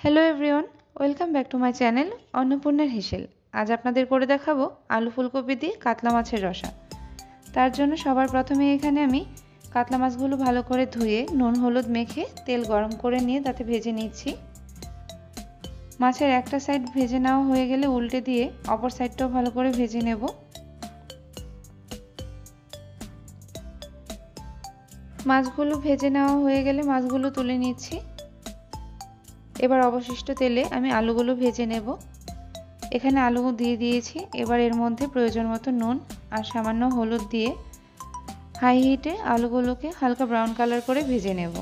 Hello everyone, welcome back to my channel অন্নপূর্ণার হেসেল। আজ আপনাদের করে দেখাবো আলু ফুলকপি দিয়ে কাতলা মাছের রসা। তার জন্য সবার প্রথমে এখানে আমি কাতলা মাছগুলো ভালো করে ধুয়ে নুন হলুদ মেখে তেল গরম করে নিয়ে তাতে ভেজে নিচ্ছি। মাছের একটা সাইড ভেজে নেওয়া হয়ে গেলে উল্টে দিয়ে অপর সাইডটাও ভালো করে ভেজে নেব। মাছগুলো ভেজে নেওয়া হয়ে গেলে মাছগুলো তুলে নিচ্ছি। এবার অবশিষ্ট তেলে আমি আলুগুলো ভেজে নেব। এখানে আলু দিয়ে দিয়েছি। এবার এর মধ্যে প্রয়োজন মতো নুন আর সামান্য হলুদ দিয়ে হাই হিটে আলুগুলোকে হালকা ব্রাউন কালার করে ভেজে নেব।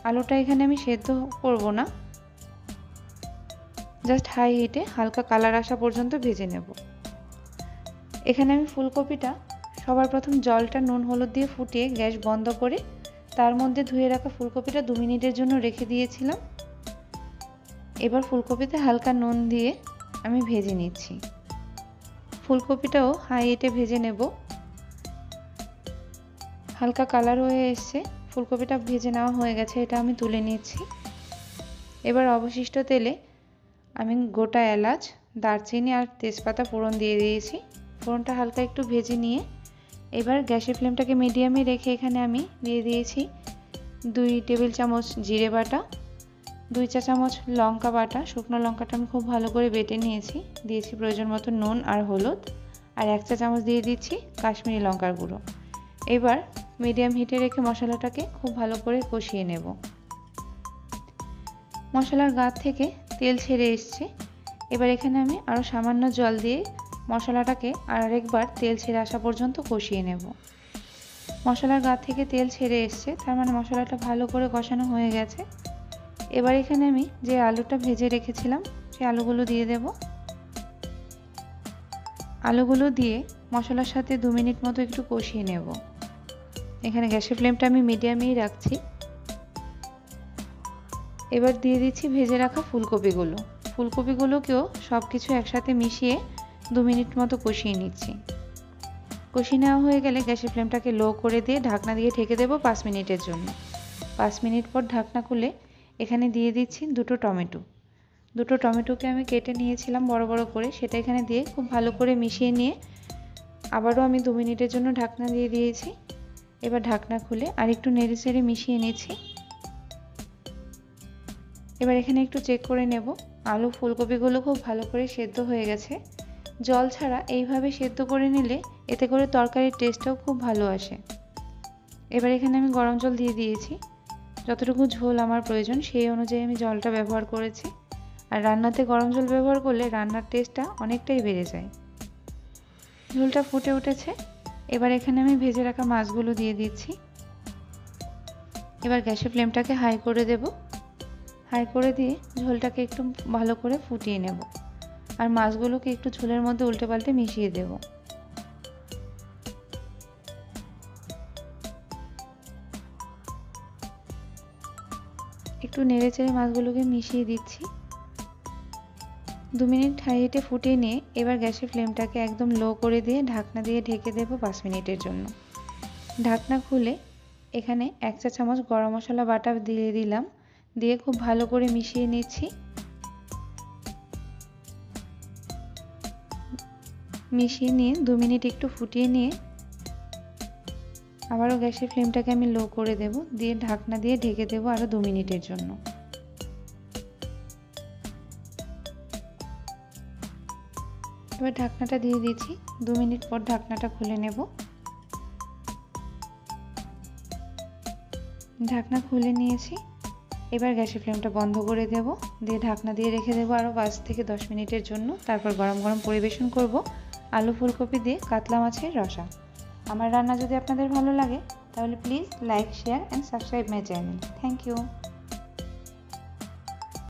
আলুটা এখানে আমি সেদ্ধ করব না, জাস্ট হাই হিটে হালকা কালার আসা পর্যন্ত ভেজে নেব। এখানে আমি ফুলকপিটা সবার প্রথম জলটা নুন হলুদ দিয়ে ফুটিয়ে গ্যাস বন্ধ করে তার মধ্যে ধুয়ে রাখা ফুলকপিটা 2 মিনিটের জন্য রেখে দিয়েছিলাম। এবার ফুলকপিতে হালকা নুন দিয়ে আমি ভেজে নিচ্ছি। ফুলকপিটাও হাই হিটে ভেজে নেব। হালকা কালার হয়ে এসছে, ফুলকপিটা ভেজে নেওয়া হয়ে গেছে, এটা আমি তুলে নিচ্ছি। এবার অবশিষ্ট তেলে আমি গোটা এলাচ, দারচিনি আর তেজপাতা ফোড়ন দিয়ে দিয়েছি। ফোড়নটা হালকা একটু ভেজে নিয়ে এবার গ্যাসের ফ্লেমটাকে মিডিয়ামে রেখে এখানে আমি দিয়ে দিয়েছি 2 টেবিল চামচ জিরে বাটা, 2 চা চামচ লঙ্কা বাটা। শুকনো লঙ্কাটা আমি খুব ভালো করে বেটে নিয়েছি। দিয়েছি প্রয়োজন মতো নুন আর হলুদ, আর 1 চা চামচ দিয়ে দিচ্ছি কাশ্মীরি লঙ্কার গুঁড়ো। এবার মিডিয়াম হিটে রেখে মশলাটাকে খুব ভালো করে কষিয়ে নেব। মশলার গা থেকে তেল ছেড়ে এসছে। এবার এখানে আমি আরও সামান্য জল দিয়ে মশলাটাকে আরেকবার তেল ছেড়ে আসা পর্যন্ত কষিয়ে নেব। মশলার গা থেকে তেল ছেড়ে এসছে, তার মানে মশলাটা ভালো করে কষানো হয়ে গেছে। এবার এখানে আমি যে আলুটা ভেজে রেখেছিলাম সেই আলুগুলো দিয়ে দেব। আলুগুলো দিয়ে মশলার সাথে 2 মিনিট মতো একটু কষিয়ে নেব। এখানে গ্যাসের ফ্লেমটা আমি মিডিয়ামেই রাখছি। এবার দিয়ে দিচ্ছি ভেজে রাখা ফুলকপিগুলো। ফুলকপিগুলোকেও সব কিছু একসাথে মিশিয়ে 2 মিনিট মতো কষিয়ে নিচ্ছি। কষিয়ে নেওয়া হয়ে গেলে গ্যাসের ফ্লেমটাকে লো করে দিয়ে ঢাকনা দিয়ে ঢেকে দেব 5 মিনিটের জন্য। 5 মিনিট পর ঢাকনা খুলে এখানে দিয়ে দিচ্ছি 2টো টমেটো। 2টো টমেটোকে আমি কেটে নিয়েছিলাম বড় বড় করে, সেটা এখানে দিয়ে খুব ভালো করে মিশিয়ে নিয়ে আবারও আমি 2 মিনিটের জন্য ঢাকনা দিয়ে দিয়েছি। এবার ঢাকনা খুলে আর একটু নেড়ে চেড়ে মিশিয়ে নিচ্ছি। এবার এখানে একটু চেক করে নেব আলু ফুলকপিগুলো খুব ভালো করে সেদ্ধ হয়ে গেছে। জল ছাড়া এইভাবে সেদ্ধ করে নিলে এতে করে তরকারির টেস্টটাও খুব ভালো আসে। এবার এখানে আমি গরম জল দিয়ে দিয়েছি। যতটুকু ঝোল আমার প্রয়োজন সেই অনুযায়ী আমি জলটা ব্যবহার করেছি। আর রান্নাতে গরম জল ব্যবহার করলে রান্নার টেস্টটা অনেকটাই বেড়ে যায়। ঝোলটা ফুটে উঠেছে। এবার এখানে আমি ভেজে রাখা মাছগুলো দিয়ে দিচ্ছি। এবার গ্যাসের ফ্লেমটাকে হাই করে দেব। হাই করে দিয়ে ঝোলটাকে একটু ভালো করে ফুটিয়ে নেব। আর মাছগুলোকে একটু ঝোলের মধ্যে উল্টে পাল্টে মিশিয়ে দেব। একটু নেড়ে চেড়ে মাছগুলোকে মিশিয়ে দিচ্ছি। 2 মিনিট হাই হিটে ফুটিয়ে নিয়ে এবার গ্যাসের ফ্লেমটাকে একদম লো করে দিয়ে ঢাকনা দিয়ে ঢেকে দেব 5 মিনিটের জন্য। ঢাকনা খুলে এখানে 1 চা চামচ গরম মশলা বাটা দিয়ে দিলাম। দিয়ে খুব ভালো করে মিশিয়ে নিচ্ছি। মিশিয়ে নিয়ে 2 মিনিট একটু ফুটিয়ে নিয়ে আবারও গ্যাসের ফ্লেমটাকে আমি লো করে দেব। দিয়ে ঢাকনা দিয়ে ঢেকে দেব আরও 2 মিনিটের জন্য। এবার ঢাকনাটা দিয়ে দিচ্ছি। 2 মিনিট পর ঢাকনাটা খুলে নেব। ঢাকনা খুলে নিয়েছি। এবার গ্যাসের ফ্লেমটা বন্ধ করে দেব। দিয়ে ঢাকনা দিয়ে রেখে দেবো আরও 5 থেকে 10 মিনিটের জন্য। তারপর গরম গরম পরিবেশন করব আলু ফুলকপি দিয়ে কাতলা মাছের রসা। আমার রান্না যদি আপনাদের ভালো লাগে তাহলে please like, share and subscribe my channel. Thank you.